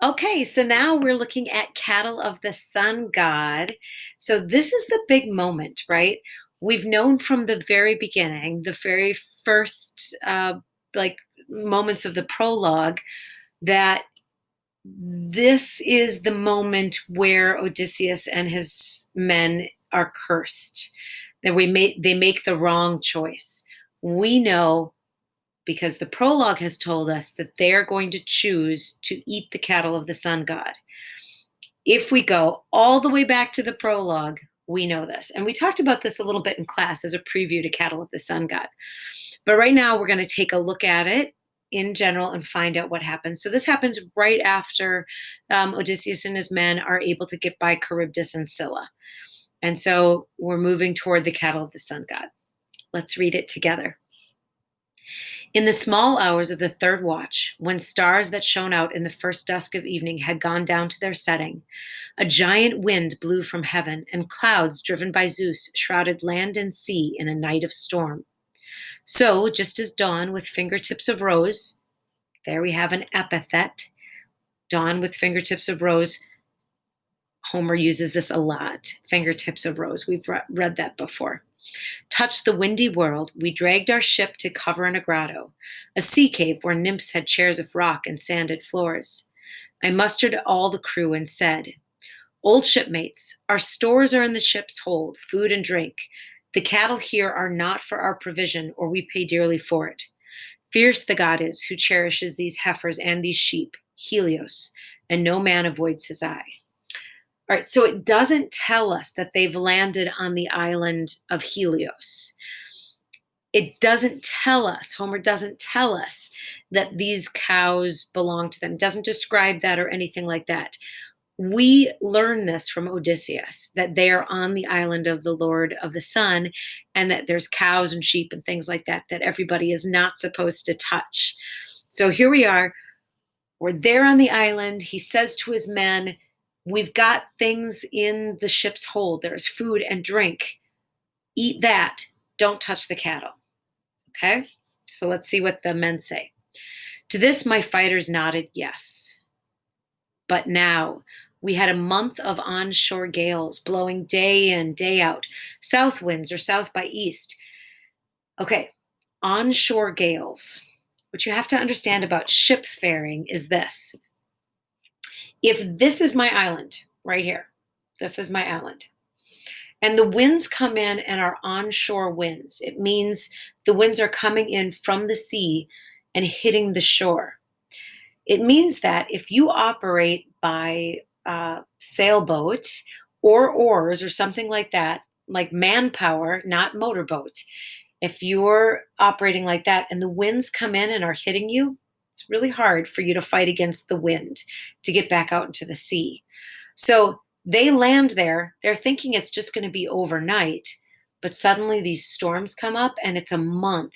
Okay, so now we're looking at cattle of the sun god. So this is the big moment, right? We've known from the very beginning, the very first like moments of the prologue, that this is the moment where Odysseus and his men are cursed. That they make the wrong choice. We know because the prologue has told us that they are going to choose to eat the cattle of the sun god. If we go all the way back to the prologue, we know this. And we talked about this a little bit in class as a preview to Cattle of the Sun God. But right now, we're going to take a look at it in general and find out what happens. So this happens right after Odysseus and his men are able to get by Charybdis and Scylla. And so we're moving toward the cattle of the sun god. Let's read it together. In the small hours of the third watch, when stars that shone out in the first dusk of evening had gone down to their setting, a giant wind blew from heaven, and clouds driven by Zeus shrouded land and sea in a night of storm. So, just as dawn with fingertips of rose, there we have an epithet, dawn with fingertips of rose. Homer uses this a lot, fingertips of rose. We've read that before. Touched the windy world, we dragged our ship to cover in a grotto, a sea cave where nymphs had chairs of rock and sanded floors. I mustered all the crew and said, Old shipmates, our stores are in the ship's hold, food and drink. The cattle here are not for our provision, or we pay dearly for it. Fierce the god is who cherishes these heifers and these sheep, Helios, and no man avoids his eye. All right, so it doesn't tell us that they've landed on the island of Helios. It doesn't tell us, Homer doesn't tell us that these cows belong to them. It doesn't describe that or anything like that. We learn this from Odysseus, that they are on the island of the Lord of the Sun, and that there's cows and sheep and things like that that everybody is not supposed to touch. So here we are. We're there on the island. He says to his men, we've got things in the ship's hold. There's food and drink. Eat that. Don't touch the cattle. Okay? So let's see what the men say. To this, my fighters nodded yes. But now, we had a month of onshore gales blowing day in, day out, south winds or south by east. Okay, onshore gales. What you have to understand about ship faring is this. If this is my island right here, this is my island, and the winds come in and are onshore winds, it means the winds are coming in from the sea and hitting the shore. It means that if you operate by sailboat or oars or something like that, like manpower, not motorboat, if you're operating like that and the winds come in and are hitting you, it's really hard for you to fight against the wind to get back out into the sea. So they land there, they're thinking it's just going to be overnight, but suddenly these storms come up and it's a month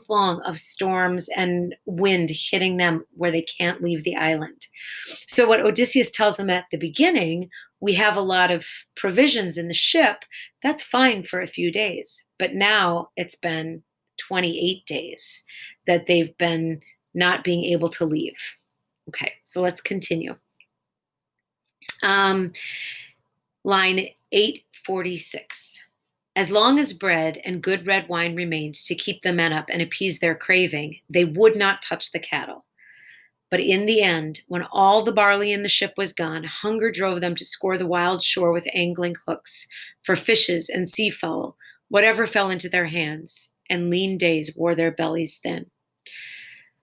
long of storms and wind hitting them where they can't leave the island. So what Odysseus tells them at the beginning, we have a lot of provisions in the ship. That's fine for a few days. But now it's been 28 days that they've been not being able to leave. Okay, so let's continue. Line 846. As long as bread and good red wine remained to keep the men up and appease their craving, they would not touch the cattle. But in the end, when all the barley in the ship was gone, hunger drove them to scour the wild shore with angling hooks for fishes and seafowl, whatever fell into their hands, and lean days wore their bellies thin.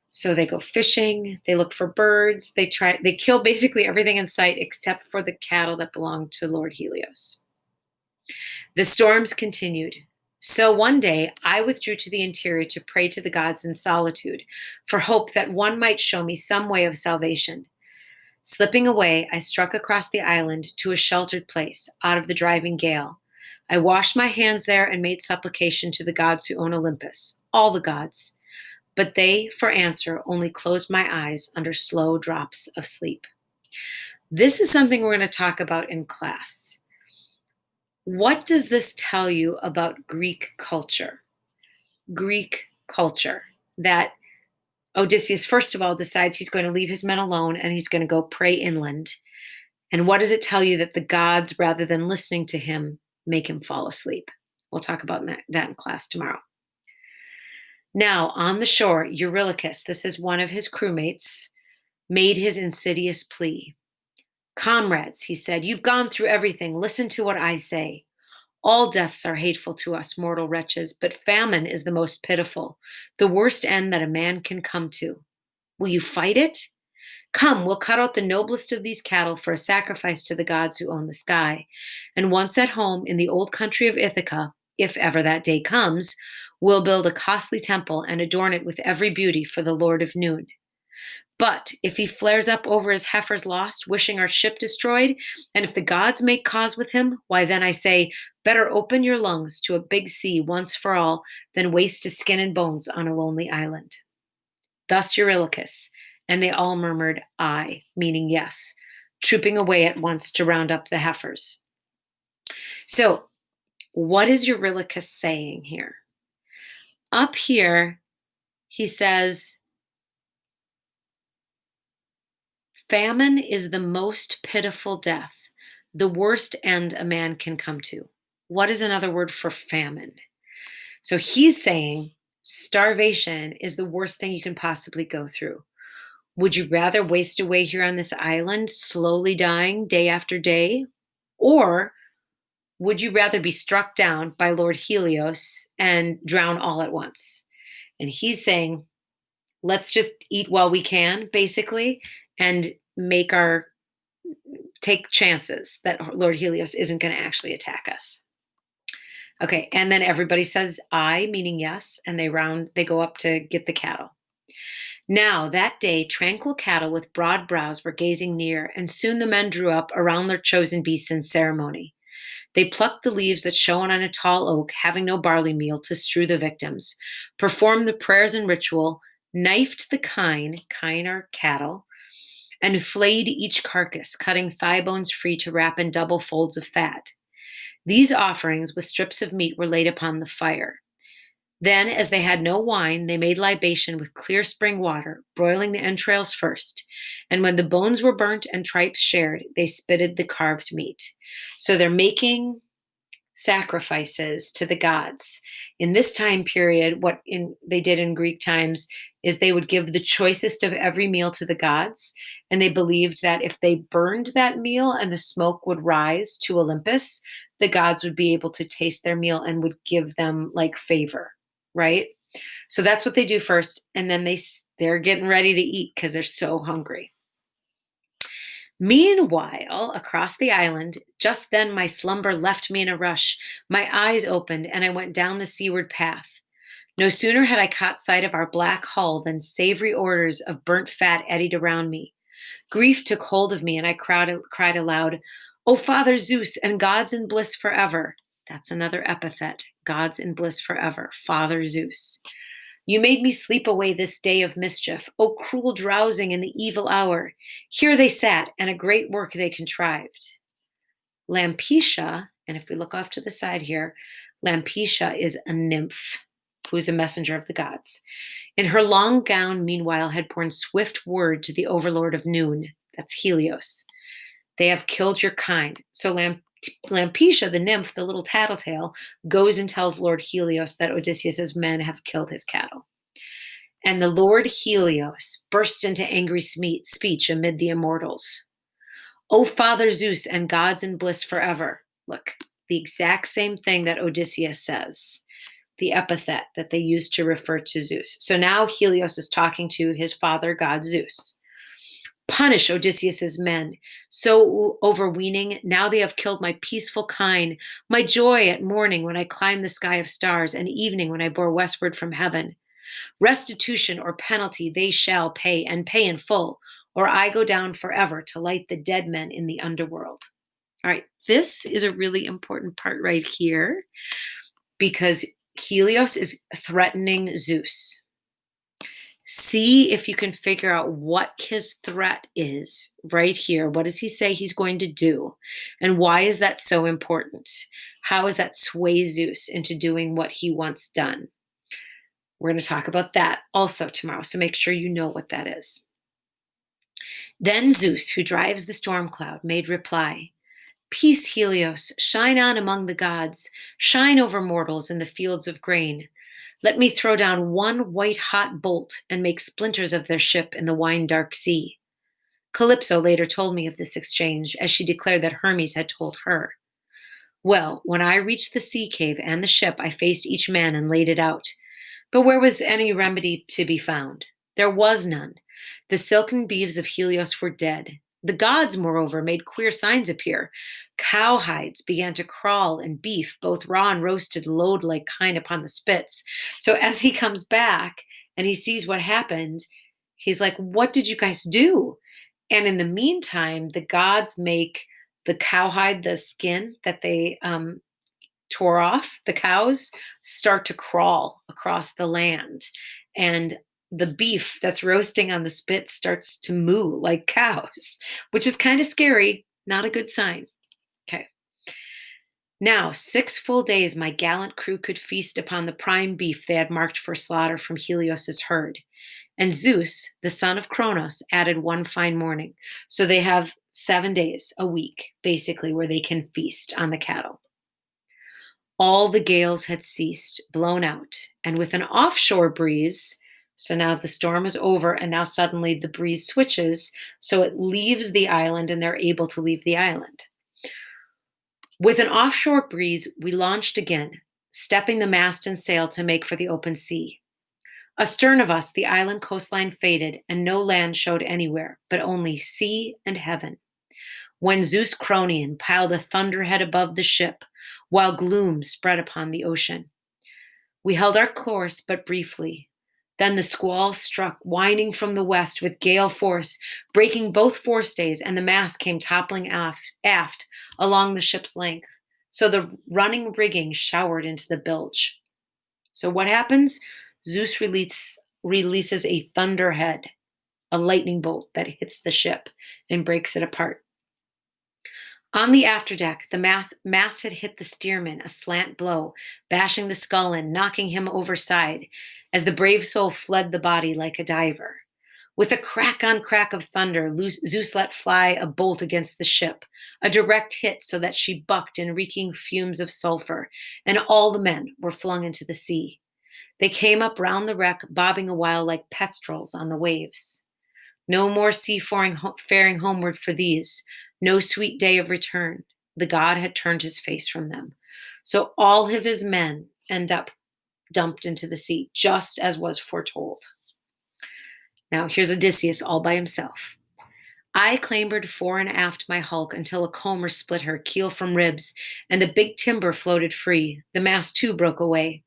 So they go fishing, they look for birds, they kill basically everything in sight except for the cattle that belonged to Lord Helios. The storms continued. So one day I withdrew to the interior to pray to the gods in solitude, for hope that one might show me some way of salvation. Slipping away, I struck across the island to a sheltered place, out of the driving gale. I washed my hands there and made supplication to the gods who own Olympus, all the gods. But they, for answer, only closed my eyes under slow drops of sleep. This is something we're going to talk about in class. What does this tell you about Greek culture? Greek culture, that Odysseus, first of all, decides he's going to leave his men alone and he's going to go pray inland. And what does it tell you? That the gods, rather than listening to him, make him fall asleep. We'll talk about that in class tomorrow. Now, on the shore, Eurylochus, this is one of his crewmates, made his insidious plea. Comrades, he said, you've gone through everything. Listen to what I say. All deaths are hateful to us, mortal wretches, but famine is the most pitiful, the worst end that a man can come to. Will you fight it? Come, we'll cut out the noblest of these cattle for a sacrifice to the gods who own the sky. And once at home in the old country of Ithaca, if ever that day comes, we'll build a costly temple and adorn it with every beauty for the Lord of Noon. But if he flares up over his heifers lost, wishing our ship destroyed, and if the gods make cause with him, why then I say, better open your lungs to a big sea once for all than waste his skin and bones on a lonely island. Thus Eurylochus, and they all murmured, aye, meaning yes, trooping away at once to round up the heifers. So, what is Eurylochus saying here? Up here, he says, famine is the most pitiful death, the worst end a man can come to. What is another word for famine? So he's saying starvation is the worst thing you can possibly go through. Would you rather waste away here on this island, slowly dying day after day? Or would you rather be struck down by Lord Helios and drown all at once? And he's saying, let's just eat while we can, basically, and take chances that Lord Helios isn't going to actually attack us. Okay, and then everybody says aye, meaning yes, and they go up to get the cattle. Now that day, tranquil cattle with broad brows were gazing near, and soon the men drew up around their chosen beasts in ceremony. They plucked the leaves that shone on a tall oak, having no barley meal to strew the victims, performed the prayers and ritual, knifed the kine are cattle, and flayed each carcass, cutting thigh bones free to wrap in double folds of fat. These offerings with strips of meat were laid upon the fire. Then, as they had no wine, they made libation with clear spring water, broiling the entrails first. And when the bones were burnt and tripes shared, they spitted the carved meat. So they're making sacrifices to the gods. In this time period, they did in Greek times is they would give the choicest of every meal to the gods. And they believed that if they burned that meal and the smoke would rise to Olympus, the gods would be able to taste their meal and would give them like favor. Right? So that's what they do first. And then they're getting ready to eat because they're so hungry. Meanwhile, across the island, just then my slumber left me in a rush. My eyes opened and I went down the seaward path. No sooner had I caught sight of our black hull than savory odors of burnt fat eddied around me. Grief took hold of me and I cried aloud, O Father Zeus and gods in bliss forever. That's another epithet. Gods in bliss forever. Father Zeus. You made me sleep away this day of mischief. O cruel drowsing in the evil hour. Here they sat, and a great work they contrived. Lampetia, and if we look off to the side here, Lampetia is a nymph who is a messenger of the gods. In her long gown, meanwhile, had borne swift word to the overlord of Noon. That's Helios. They have killed your kind. So Lampetia, the nymph, the little tattletale, goes and tells Lord Helios that Odysseus's men have killed his cattle. And the Lord Helios burst into angry speech amid the immortals. O Father Zeus and gods in bliss forever. Look, the exact same thing that Odysseus says, the epithet that they used to refer to Zeus. So now Helios is talking to his father, God Zeus. Punish Odysseus's men, so overweening. Now they have killed my peaceful kine, my joy at morning when I climbed the sky of stars, and evening when I bore westward from heaven. Restitution or penalty they shall pay, and pay in full, or I go down forever to light the dead men in the underworld. All right, this is a really important part right here because Helios is threatening Zeus. See if you can figure out what his threat is right here. What does he say he's going to do? And why is that so important? How does that sway Zeus into doing what he wants done? We're going to talk about that also tomorrow, so make sure you know what that is. Then Zeus, who drives the storm cloud, made reply, Peace, Helios, shine on among the gods, shine over mortals in the fields of grain. Let me throw down one white hot bolt and make splinters of their ship in the wine dark sea. Calypso later told me of this exchange, as she declared that Hermes had told her. Well, when I reached the sea cave and the ship, I faced each man and laid it out. But where was any remedy to be found? There was none. The silken beeves of Helios were dead. The gods, moreover, made queer signs appear. Cowhides began to crawl, and beef, both raw and roasted, lowed like kine upon the spits. So as he comes back and he sees what happened, he's like, What did you guys do? And in the meantime, the gods make the cowhide, the skin that they tore off, the cows start to crawl across the land. And the beef that's roasting on the spit starts to moo like cows, which is kind of scary, not a good sign. Okay. Now, 6 full days my gallant crew could feast upon the prime beef they had marked for slaughter from Helios's herd. And Zeus, the son of Kronos, added one fine morning. So they have 7 days a week, basically, where they can feast on the cattle. All the gales had ceased, blown out, and with an offshore breeze, so now the storm is over, and now suddenly the breeze switches, so it leaves the island and they're able to leave the island. With an offshore breeze, we launched again, stepping the mast and sail to make for the open sea. Astern of us, the island coastline faded, and no land showed anywhere, but only sea and heaven. When Zeus Cronion piled a thunderhead above the ship, while gloom spread upon the ocean. We held our course but briefly. Then the squall struck, whining from the west with gale force, breaking both forestays, and the mast came toppling aft along the ship's length. So the running rigging showered into the bilge. So what happens? Zeus releases a thunderhead, a lightning bolt that hits the ship and breaks it apart. On the afterdeck, the mast had hit the steerman a slant blow, bashing the skull in, knocking him overside, as the brave soul fled the body like a diver. With a crack on crack of thunder, Zeus let fly a bolt against the ship, a direct hit so that she bucked in reeking fumes of sulfur, and all the men were flung into the sea. They came up round the wreck, bobbing a while like petrels on the waves. No more faring homeward for these, no sweet day of return. The god had turned his face from them. So all of his men end up dumped into the sea, just as was foretold. Now here's Odysseus all by himself. I clambered fore and aft my hulk until a comber split her, keel from ribs, and the big timber floated free. The mast too broke away.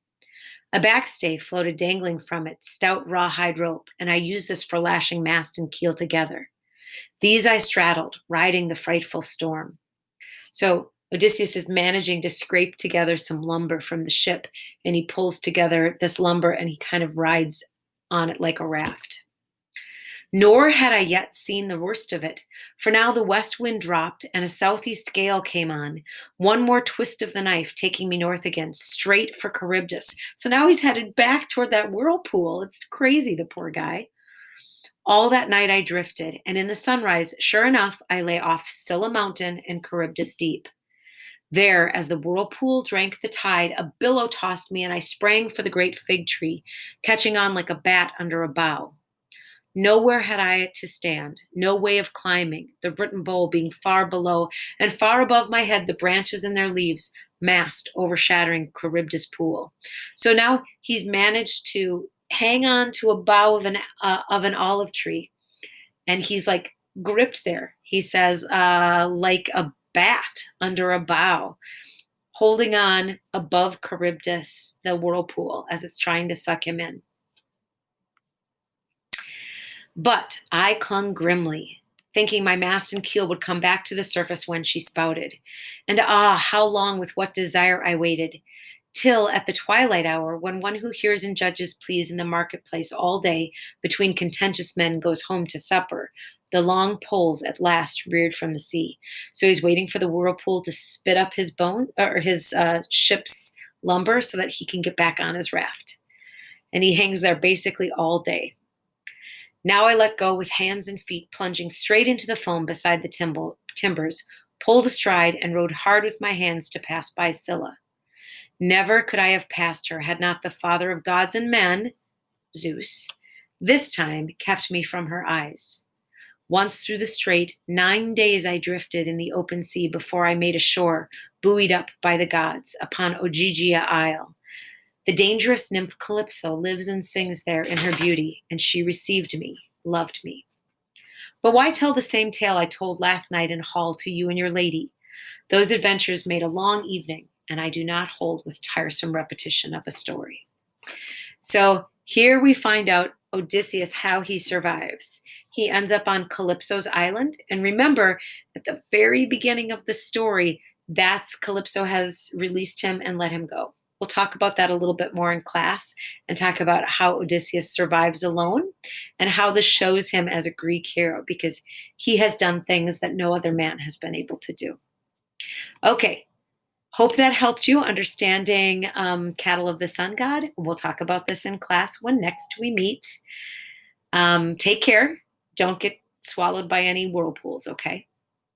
A backstay floated dangling from it, stout rawhide rope, and I used this for lashing mast and keel together. These I straddled, riding the frightful storm. So Odysseus is managing to scrape together some lumber from the ship, and he pulls together this lumber and he kind of rides on it like a raft. Nor had I yet seen the worst of it, for now the west wind dropped and a southeast gale came on. One more twist of the knife taking me north again, straight for Charybdis. So now he's headed back toward that whirlpool. It's crazy, the poor guy. All that night I drifted, and in the sunrise, sure enough, I lay off Scylla Mountain and Charybdis Deep. There, as the whirlpool drank the tide, a billow tossed me, and I sprang for the great fig tree, catching on like a bat under a bough. Nowhere had I to stand, no way of climbing, the Britain bowl being far below, and far above my head the branches and their leaves massed, overshadowing Charybdis pool. So now he's managed to hang on to a bough of an olive tree, and he's like gripped there. He says, like a bat under a bough, holding on above Charybdis, the whirlpool, as it's trying to suck him in. But I clung grimly, thinking my mast and keel would come back to the surface when she spouted. And how long with what desire I waited, till at the twilight hour, when one who hears and judges pleas in the marketplace all day between contentious men goes home to supper, the long poles at last reared from the sea. So he's waiting for the whirlpool to spit up his ship's lumber so that he can get back on his raft. and he hangs there basically all day. Now I let go with hands and feet plunging straight into the foam beside the timbers, pulled astride, and rode hard with my hands to pass by Scylla. Never could I have passed her had not the father of gods and men, Zeus, this time kept me from her eyes. Once through the strait, 9 days I drifted in the open sea before I made ashore, buoyed up by the gods, upon Ogygia Isle. The dangerous nymph Calypso lives and sings there in her beauty, and she received me, loved me. But why tell the same tale I told last night in hall to you and your lady? Those adventures made a long evening, and I do not hold with tiresome repetition of a story. So here we find out Odysseus how he survives. He ends up on Calypso's island. And remember, at the very beginning of the story, that's Calypso has released him and let him go. We'll talk about that a little bit more in class and talk about how Odysseus survives alone and how this shows him as a Greek hero because he has done things that no other man has been able to do. Okay, hope that helped you understanding Cattle of the Sun God. We'll talk about this in class when next we meet. Take care. Don't get swallowed by any whirlpools, okay?